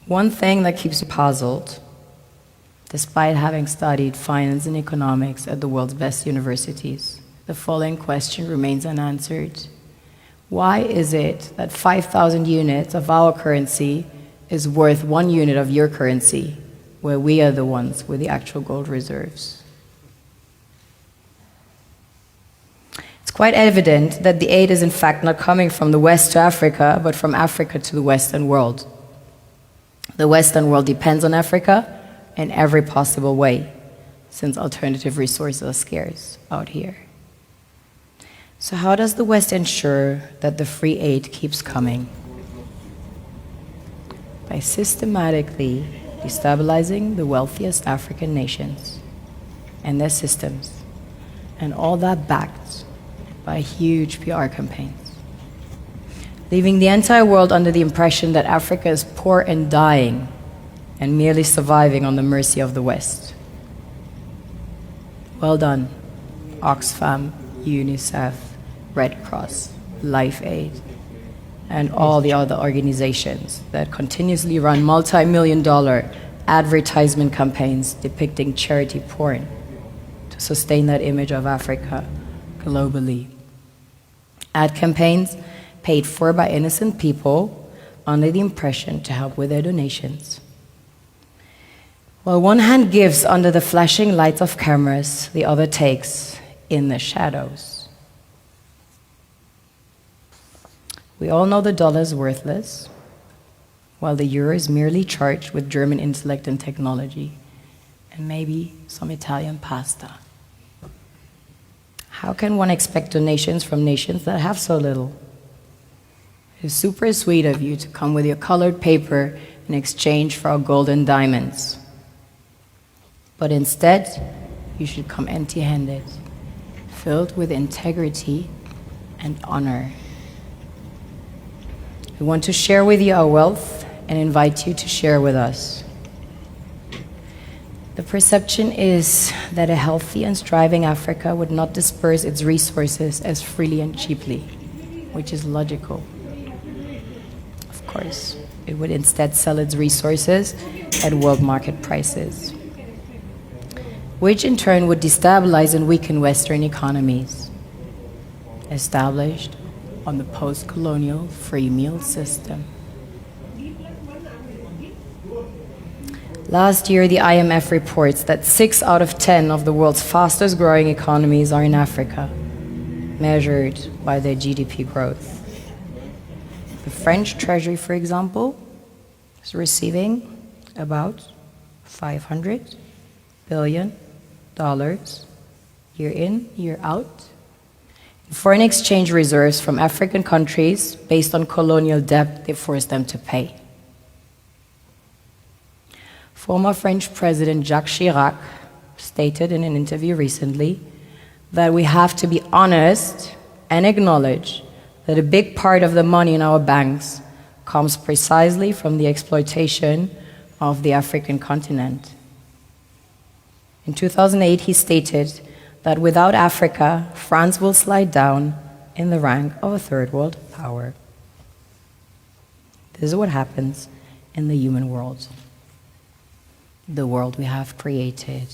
One thing that keeps me puzzled, despite having studied finance and economics at the world's best universities, the following question remains unanswered. Why is it that 5,000 units of our currency is worth 1 unit of your currency, where we are the ones with the actual gold reserves? It's quite evident that the aid is in fact not coming from the West to Africa, but from Africa to the Western world. The Western world depends on Africa in every possible way, since alternative resources are scarce out here. So how does the West ensure that the free aid keeps coming? By systematically destabilizing the wealthiest African nations and their systems, and all that backed by huge PR campaigns, leaving the entire world under the impression that Africa is poor and dying and merely surviving on the mercy of the West. Well done, Oxfam, UNICEF, Red Cross, Life Aid, and all the other organizations that continuously run multi-million-dollar advertisement campaigns depicting charity porn to sustain that image of Africa globally. Ad campaigns paid for by innocent people under the impression to help with their donations. While one hand gives under the flashing lights of cameras, the other takes in the shadows. We all know the dollar is worthless, while the euro is merely charged with German intellect and technology, and maybe some Italian pasta. How can one expect donations from nations that have so little? It's super sweet of you to come with your colored paper in exchange for our gold and diamonds. But instead, you should come empty-handed, filled with integrity and honor. We want to share with you our wealth and invite you to share with us. The perception is that a healthy and striving Africa would not disperse its resources as freely and cheaply, which is logical. Of course, it would instead sell its resources at world market prices, which in turn would destabilize and weaken Western economies, established on the post-colonial free meal system. Last year, the IMF reports that 6 out of 10 of the world's fastest growing economies are in Africa, measured by their GDP growth. The French Treasury, for example, is receiving about $500 billion year in, year out, in foreign exchange reserves from African countries based on colonial debt they forced them to pay. Former French President Jacques Chirac stated in an interview recently that we have to be honest and acknowledge that a big part of the money in our banks comes precisely from the exploitation of the African continent. In 2008, he stated that without Africa, France will slide down in the rank of a third world power. This is what happens in the human world, the world we have created.